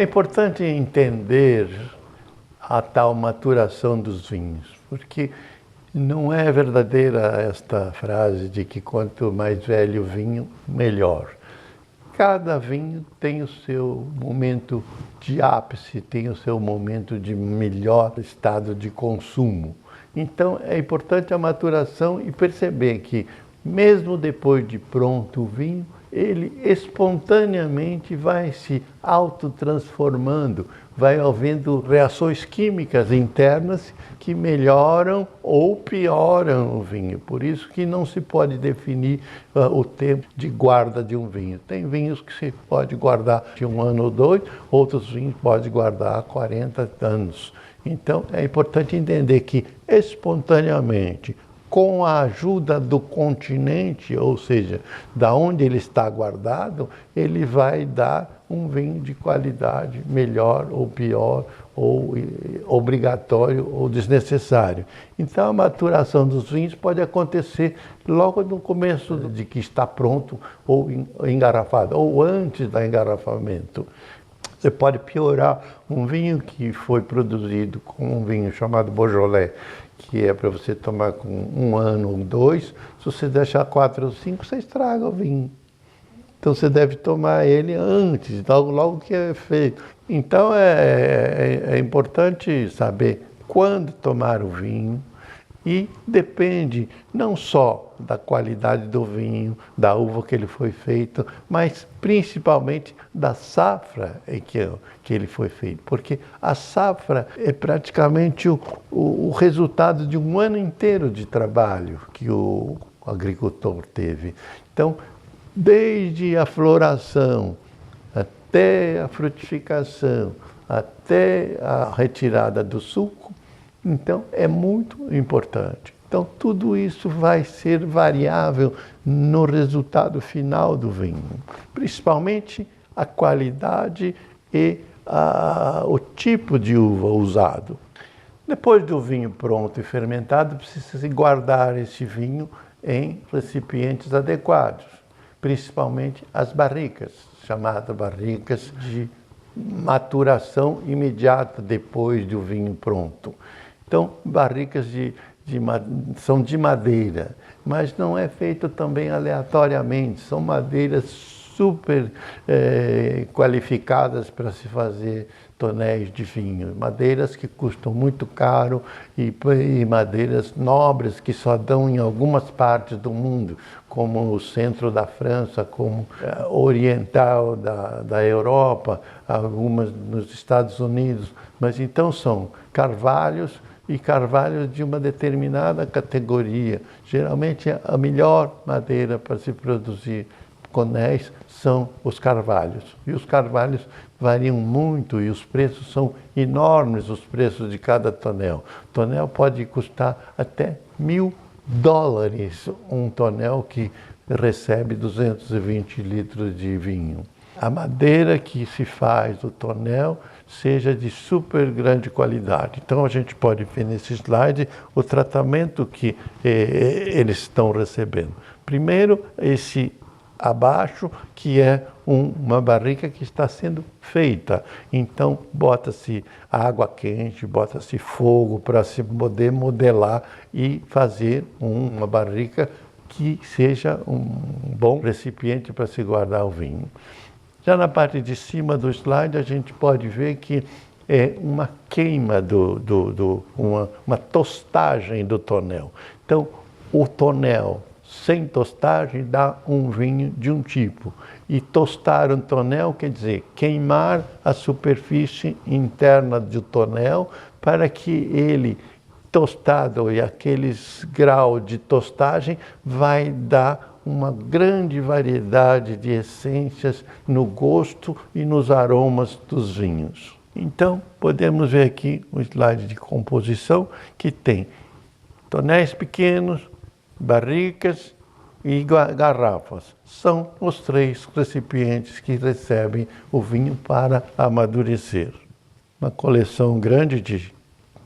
importante entender a tal maturação dos vinhos, porque não é verdadeira esta frase de que quanto mais velho o vinho, melhor. Cada vinho tem o seu momento de ápice, tem o seu momento de melhor estado de consumo. Então é importante a maturação e perceber que mesmo depois de pronto o vinho, ele espontaneamente vai se autotransformando, vai havendo reações químicas internas que melhoram ou pioram o vinho. Por isso que não se pode definir o tempo de guarda de um vinho. Tem vinhos que se pode guardar de 1 ano ou 2, outros vinhos pode guardar 40 anos. Então é importante entender que espontaneamente, com a ajuda do continente, ou seja, da onde ele está guardado, ele vai dar um vinho de qualidade melhor ou pior, ou obrigatório ou desnecessário. Então a maturação dos vinhos pode acontecer logo no começo de que está pronto ou engarrafado, ou antes do engarrafamento. Você pode piorar um vinho que foi produzido com um vinho chamado Beaujolais, que é para você tomar com 1 ano ou 2, se você deixar 4 ou 5, você estraga o vinho. Então você deve tomar ele antes, logo que é feito. Então é importante saber quando tomar o vinho, e depende não só da qualidade do vinho, da uva que ele foi feito, mas principalmente da safra em que ele foi feito. Porque a safra é praticamente o resultado de um ano inteiro de trabalho que o agricultor teve. Então, desde a floração, até a frutificação, até a retirada do suco, então é muito importante. Então tudo isso vai ser variável no resultado final do vinho, principalmente a qualidade e o tipo de uva usado. Depois do vinho pronto e fermentado, precisa-se guardar esse vinho em recipientes adequados, principalmente as barricas, chamadas barricas de maturação imediata depois do vinho pronto. Então, barricas são de madeira, mas não é feito também aleatoriamente, são madeiras super qualificadas para se fazer tonéis de vinho, madeiras que custam muito caro e madeiras nobres que só dão em algumas partes do mundo, como o centro da França, como oriental da Europa, algumas nos Estados Unidos, mas então são carvalhos e carvalhos de uma determinada categoria. Geralmente a melhor madeira para se produzir tonéis são os carvalhos. E os carvalhos variam muito e os preços são enormes, os preços de cada tonel. O tonel pode custar até $1.000, um tonel que recebe 220 litros de vinho. A madeira que se faz o tonel seja de super grande qualidade. Então a gente pode ver nesse slide o tratamento que eles estão recebendo. Primeiro, esse abaixo, que é uma barrica que está sendo feita. Então bota-se água quente, bota-se fogo para se poder modelar e fazer uma barrica que seja um bom recipiente para se guardar o vinho. Já na parte de cima do slide, a gente pode ver que é uma queima, uma tostagem do tonel. Então, o tonel sem tostagem dá um vinho de um tipo. E tostar um tonel quer dizer queimar a superfície interna do tonel para que ele, tostado e aqueles graus de tostagem, vai dar uma grande variedade de essências no gosto e nos aromas dos vinhos. Então, podemos ver aqui um slide de composição que tem tonéis pequenos, barricas e garrafas. São os 3 recipientes que recebem o vinho para amadurecer. Uma coleção grande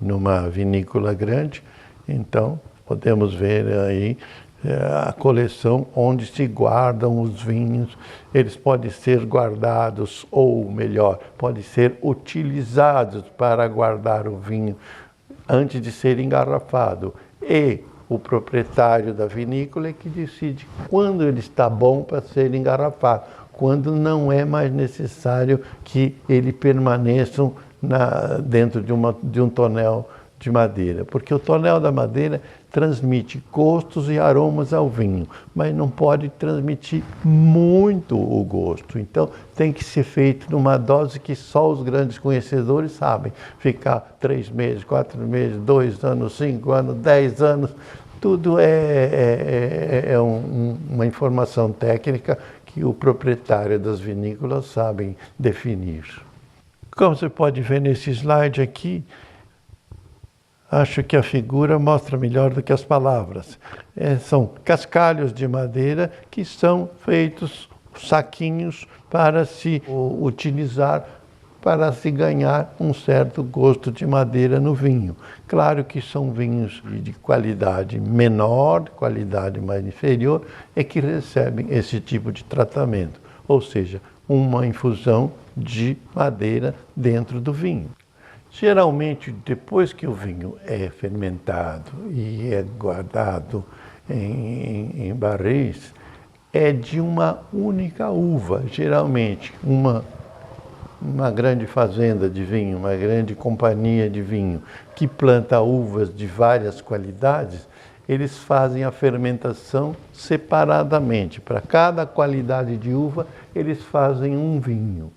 numa vinícola grande, então podemos ver aí a coleção onde se guardam os vinhos. Eles podem ser guardados, ou melhor, podem ser utilizados para guardar o vinho antes de ser engarrafado. E o proprietário da vinícola é que decide quando ele está bom para ser engarrafado, quando não é mais necessário que ele permaneça dentro de um tonel de madeira, porque o tonel da madeira transmite gostos e aromas ao vinho, mas não pode transmitir muito o gosto. Então tem que ser feito numa dose que só os grandes conhecedores sabem. Ficar 3 meses, 4 meses, 2 anos, 5 anos, 10 anos, tudo uma informação técnica que o proprietário das vinícolas sabem definir. Como você pode ver nesse slide aqui, acho que a figura mostra melhor do que as palavras. São cascalhos de madeira que são feitos saquinhos para se utilizar, para se ganhar um certo gosto de madeira no vinho. Claro que são vinhos de qualidade menor, qualidade mais inferior, é que recebem esse tipo de tratamento, ou seja, uma infusão de madeira dentro do vinho. Geralmente, depois que o vinho é fermentado e é guardado em barris, é de uma única uva. Geralmente, uma grande fazenda de vinho, uma grande companhia de vinho que planta uvas de várias qualidades, eles fazem a fermentação separadamente. Para cada qualidade de uva, eles fazem um vinho.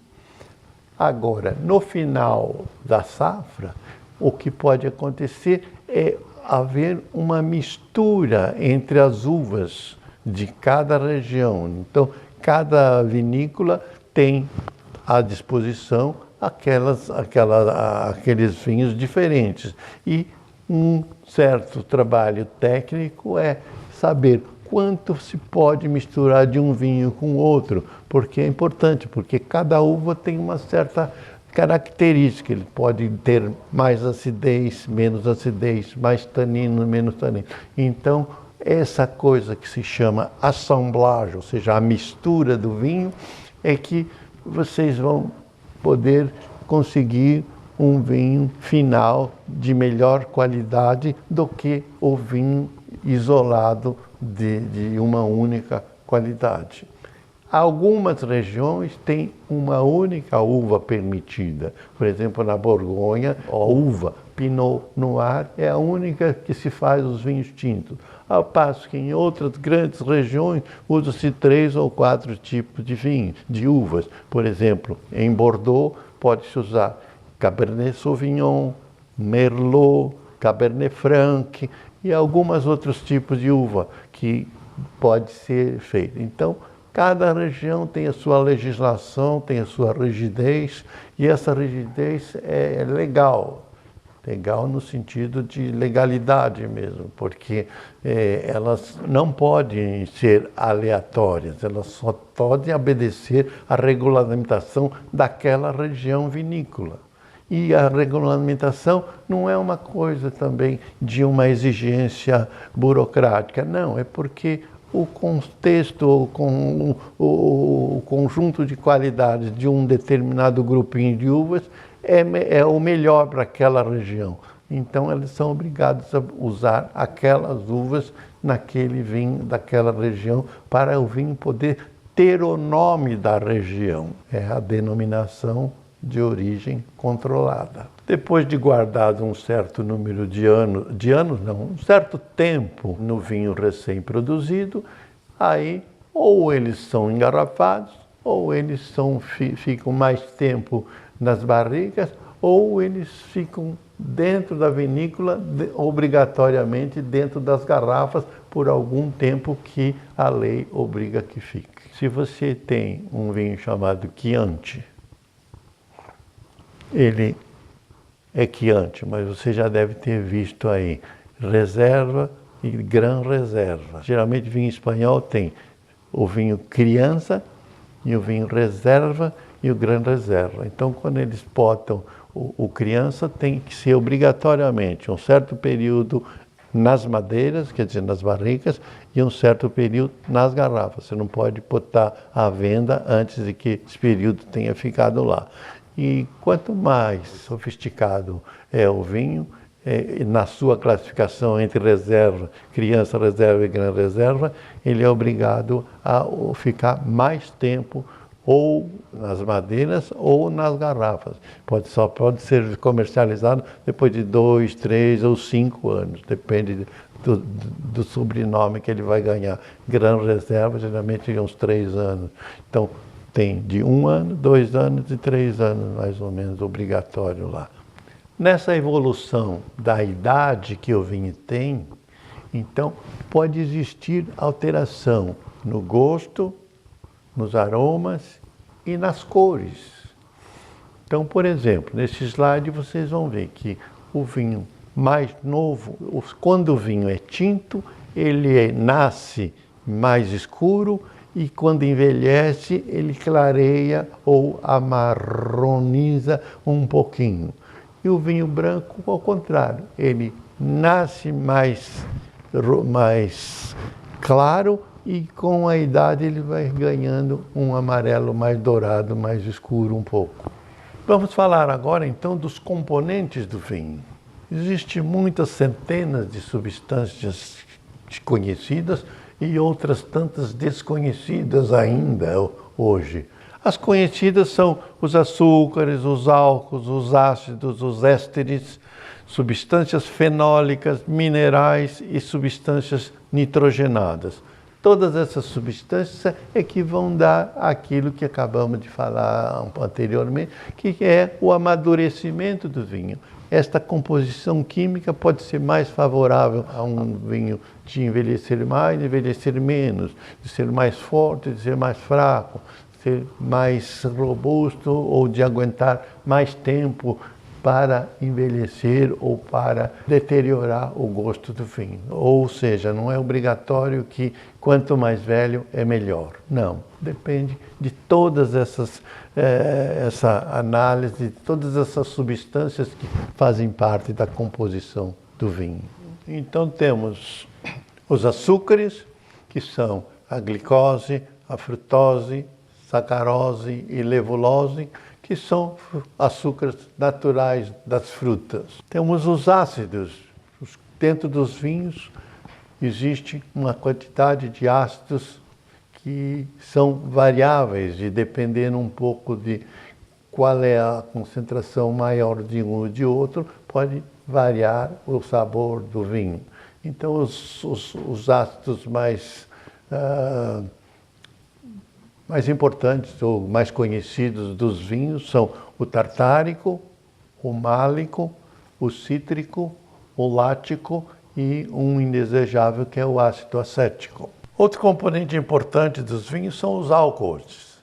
Agora, no final da safra, o que pode acontecer é haver uma mistura entre as uvas de cada região. Então, cada vinícola tem à disposição aqueles vinhos diferentes. E um certo trabalho técnico é saber quanto se pode misturar de um vinho com o outro, porque é importante, porque cada uva tem uma certa característica. Ele pode ter mais acidez, mais tanino, menos tanino. Então, essa coisa que se chama assemblage, ou seja, a mistura do vinho, é que vocês vão poder conseguir um vinho final de melhor qualidade do que o vinho isolado de uma única qualidade. Algumas regiões têm uma única uva permitida. Por exemplo, na Borgonha, a uva Pinot Noir é a única que se faz os vinhos tintos. Ao passo que em outras grandes regiões usa-se 3 ou 4 tipos de vinhos, de uvas. Por exemplo, em Bordeaux pode-se usar Cabernet Sauvignon, Merlot, Cabernet Franc e alguns outros tipos de uva que pode ser feito. Então, cada região tem a sua legislação, tem a sua rigidez, e essa rigidez é legal. Legal no sentido de legalidade mesmo, porque elas não podem ser aleatórias, elas só podem obedecer à regulamentação daquela região vinícola. E a regulamentação não é uma coisa também de uma exigência burocrática, não, é porque o contexto, o conjunto de qualidades de um determinado grupinho de uvas é o melhor para aquela região. Então, eles são obrigados a usar aquelas uvas naquele vinho daquela região para o vinho poder ter o nome da região. É a denominação de origem controlada. Depois de guardado um certo número um certo tempo no vinho recém-produzido, aí ou eles são engarrafados, ou eles ficam mais tempo nas barricas, ou eles ficam dentro da vinícola, obrigatoriamente dentro das garrafas, por algum tempo que a lei obriga que fique. Se você tem um vinho chamado Chianti, ele é Chianti, mas você já deve ter visto aí reserva e gran reserva. Geralmente vinho espanhol tem o vinho criança e o vinho reserva e o gran reserva. Então, quando eles botam o criança, tem que ser obrigatoriamente um certo período nas madeiras, quer dizer, nas barricas, e um certo período nas garrafas. Você não pode botar à venda antes de que esse período tenha ficado lá. E quanto mais sofisticado é o vinho, na sua classificação entre reserva, criança reserva e grande reserva, ele é obrigado a ficar mais tempo ou nas madeiras ou nas garrafas. Só pode ser comercializado depois de 2, 3 ou 5 anos, depende do sobrenome que ele vai ganhar. Grande reserva, geralmente uns 3 anos. Então, tem de 1 ano, 2 anos e 3 anos, mais ou menos, obrigatório lá. Nessa evolução da idade que o vinho tem, então, pode existir alteração no gosto, nos aromas e nas cores. Então, por exemplo, nesse slide vocês vão ver que o vinho mais novo, quando o vinho é tinto, ele nasce mais escuro e quando envelhece, ele clareia ou amarroniza um pouquinho. E o vinho branco, ao contrário, ele nasce mais claro e com a idade ele vai ganhando um amarelo mais dourado, mais escuro um pouco. Vamos falar agora então dos componentes do vinho. Existem muitas centenas de substâncias conhecidas e outras tantas desconhecidas ainda hoje. As conhecidas são os açúcares, os álcools, os ácidos, os ésteres, substâncias fenólicas, minerais e substâncias nitrogenadas. Todas essas substâncias é que vão dar aquilo que acabamos de falar anteriormente, que é o amadurecimento do vinho. Esta composição química pode ser mais favorável a um vinho de envelhecer mais, de envelhecer menos, de ser mais forte, de ser mais fraco, de ser mais robusto ou de aguentar mais tempo para envelhecer ou para deteriorar o gosto do vinho. Ou seja, não é obrigatório que quanto mais velho é melhor. Não, depende de todas essa análise, de todas essas substâncias que fazem parte da composição do vinho. Então temos os açúcares, que são a glicose, a frutose, sacarose e levulose, que são açúcares naturais das frutas. Temos os ácidos. Dentro dos vinhos existe uma quantidade de ácidos que são variáveis e dependendo um pouco de qual é a concentração maior de um ou de outro, pode variar o sabor do vinho. Então os ácidos mais importantes ou mais conhecidos dos vinhos são o tartárico, o málico, o cítrico, o lático e um indesejável que é o ácido acético. Outro componente importante dos vinhos são os álcools.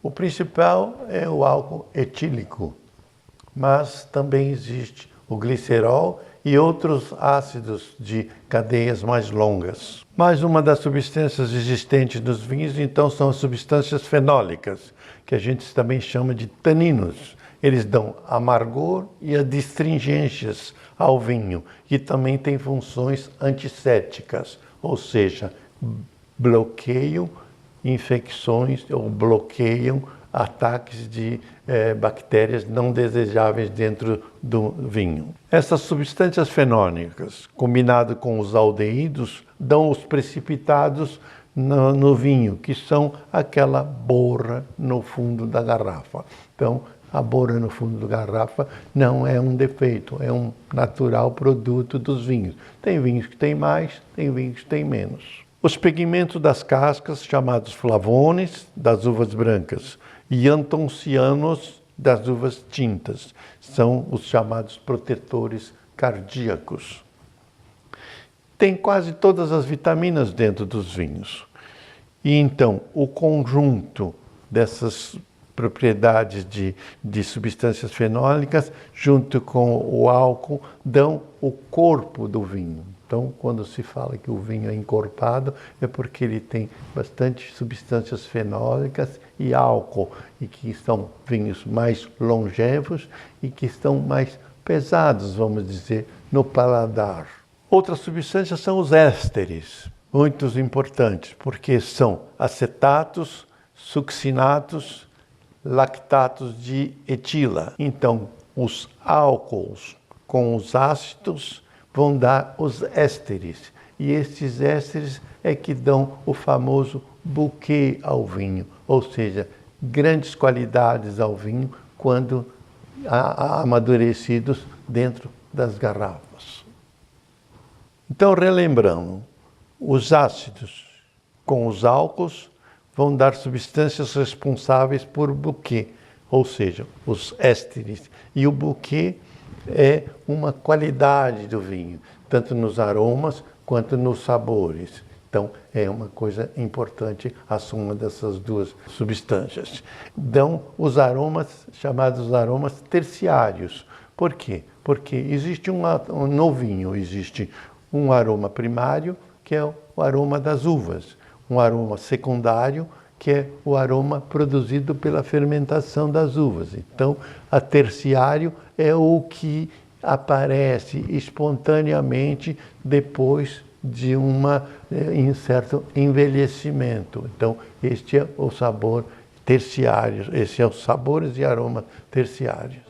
O principal é o álcool etílico, mas também existe o glicerol e outros ácidos de cadeias mais longas. Mais uma das substâncias existentes nos vinhos, então, são as substâncias fenólicas, que a gente também chama de taninos. Eles dão amargor e adstringências ao vinho, e também têm funções antissépticas, ou seja, bloqueiam infecções ou bloqueiam ataques de bactérias não desejáveis dentro do vinho. Essas substâncias fenólicas, combinado com os aldeídos, dão os precipitados no vinho, que são aquela borra no fundo da garrafa. Então, a borra no fundo da garrafa não é um defeito, é um natural produto dos vinhos. Tem vinhos que tem mais, tem vinhos que tem menos. Os pigmentos das cascas, chamados flavones, das uvas brancas, e antoncianos, das uvas tintas, são os chamados protetores cardíacos. Tem quase todas as vitaminas dentro dos vinhos. E então, o conjunto dessas propriedades de substâncias fenólicas, junto com o álcool, dão o corpo do vinho. Então, quando se fala que o vinho é encorpado, é porque ele tem bastante substâncias fenólicas e álcool, e que são vinhos mais longevos e que estão mais pesados, vamos dizer, no paladar. Outras substâncias são os ésteres, muito importantes, porque são acetatos, succinatos, lactatos de etila. Então, os álcools com os ácidos vão dar os ésteres. E estes ésteres é que dão o famoso bouquet ao vinho, ou seja, grandes qualidades ao vinho quando amadurecidos dentro das garrafas. Então, relembrando, os ácidos com os álcools vão dar substâncias responsáveis por bouquet, ou seja, os ésteres. E o bouquet é uma qualidade do vinho, tanto nos aromas quanto nos sabores. Então, é uma coisa importante a soma dessas duas substâncias. Dão os aromas, chamados aromas terciários. Por quê? Porque existe no vinho, existe um aroma primário, que é o aroma das uvas. Um aroma secundário, que é o aroma produzido pela fermentação das uvas. Então, a terciário é o que aparece espontaneamente depois de em certo envelhecimento. Então, este é o sabor terciário, esses são os sabores e aromas terciários.